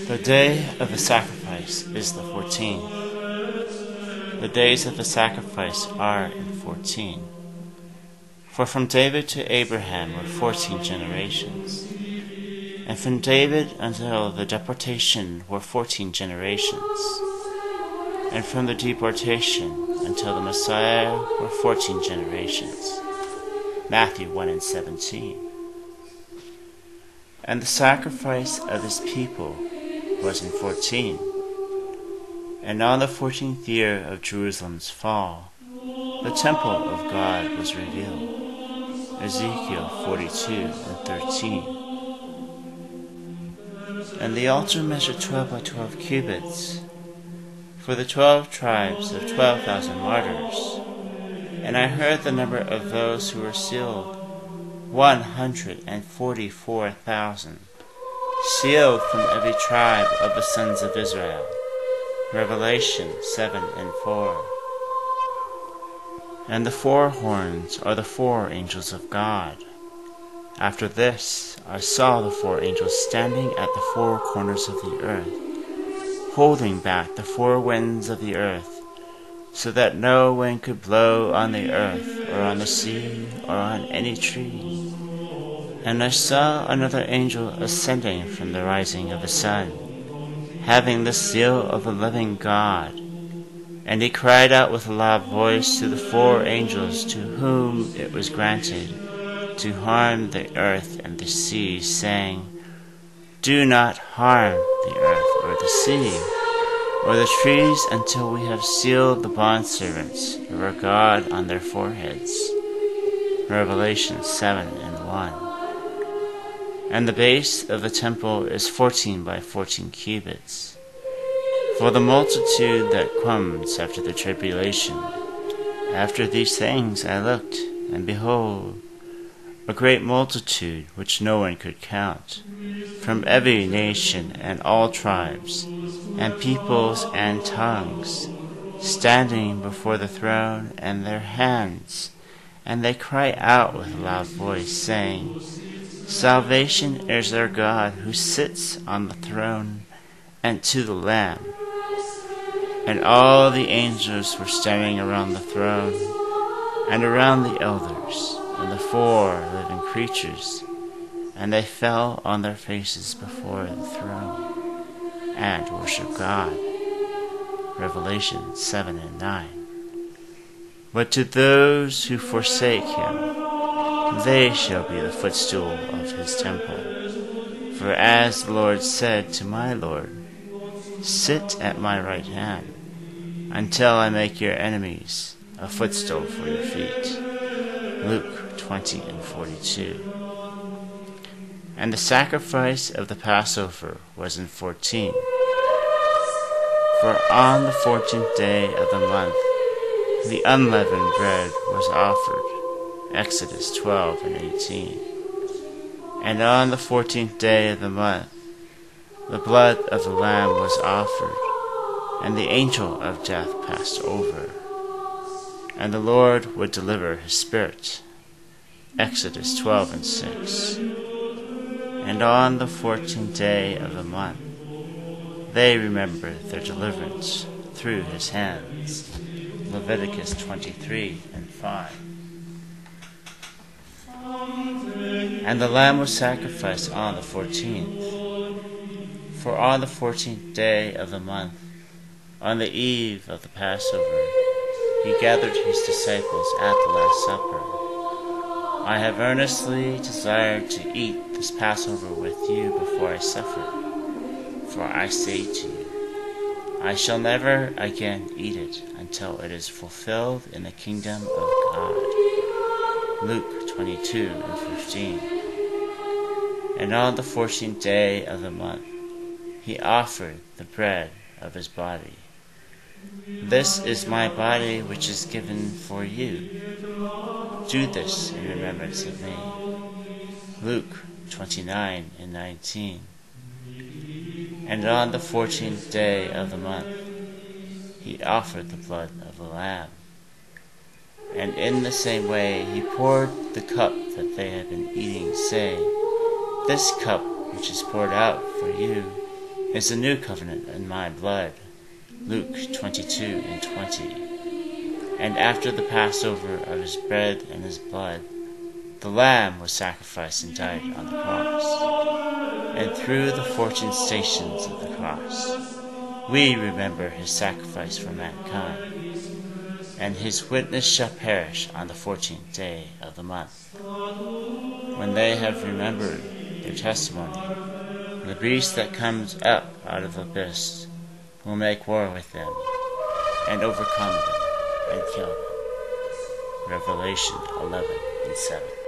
The day of the sacrifice is the 14th. The days of the sacrifice are in 14. For from David to Abraham were 14 generations, and from David until the deportation were 14 generations, and from the deportation until the Messiah were 14 generations. Matthew 1:17. And the sacrifice of his people was in 14. And on the 14th year of Jerusalem's fall, the temple of God was revealed. Ezekiel 42:13. And the altar measured 12 by 12 cubits, for the 12 tribes of 12,000 martyrs. And I heard the number of those who were sealed, 144,000, sealed from every tribe of the sons of Israel. Revelation 7:4. And the 4 horns are the 4 angels of God. After this I saw the 4 angels standing at the 4 corners of the earth, holding back the 4 winds of the earth, so that no wind could blow on the earth, or on the sea, or on any tree. And I saw another angel ascending from the rising of the sun, having the seal of the living God. And he cried out with a loud voice to the 4 angels to whom it was granted to harm the earth and the sea, saying, Do not harm the earth or the sea or the trees until we have sealed the bondservants of our God on their foreheads. Revelation 7:1. And the base of the temple is 14 by 14 cubits. For the multitude that comes after the tribulation, after these things I looked, and behold, a great multitude which no one could count, from every nation and all tribes, and peoples and tongues, standing before the throne and their hands, and they cry out with a loud voice, saying, Salvation is our God who sits on the throne, and to the Lamb. And all the angels were standing around the throne, and around the elders, and the 4 living creatures, and they fell on their faces before the throne, and worshiped God. Revelation 7:9. But to those who forsake him, they shall be the footstool of his temple. For as the Lord said to my Lord, Sit at my right hand, until I make your enemies a footstool for your feet. Luke 20:42. And the sacrifice of the Passover was in 14. For on the 14th day of the month, the unleavened bread was offered. Exodus 12:18. And on the 14th day of the month, the blood of the lamb was offered, and the angel of death passed over. And the Lord would deliver his spirit. Exodus 12:6. And on the 14th day of the month, they remembered their deliverance through his hands. Leviticus 23:5. And the lamb was sacrificed on the 14th. For on the 14th day of the month, on the eve of the Passover, he gathered his disciples at the Last Supper. I have earnestly desired to eat this Passover with you before I suffer. For I say to you, I shall never again eat it until it is fulfilled in the kingdom of God. Luke 22:15. And on the 14th day of the month, he offered the bread of his body. This is my body which is given for you. Do this in remembrance of me. Luke 29:19. And on the 14th day of the month, he offered the blood of the lamb. And in the same way he poured the cup that they had been eating, saying, This cup which is poured out for you is a new covenant in my blood. Luke 22:20. And after the Passover of his bread and his blood, the Lamb was sacrificed and died on the cross. And through the 14 stations of the cross, we remember his sacrifice for mankind. And his witness shall perish on the 14th day of the month. When they have remembered their testimony, the beast that comes up out of the abyss will make war with them, and overcome them, and kill them. Revelation 11:7.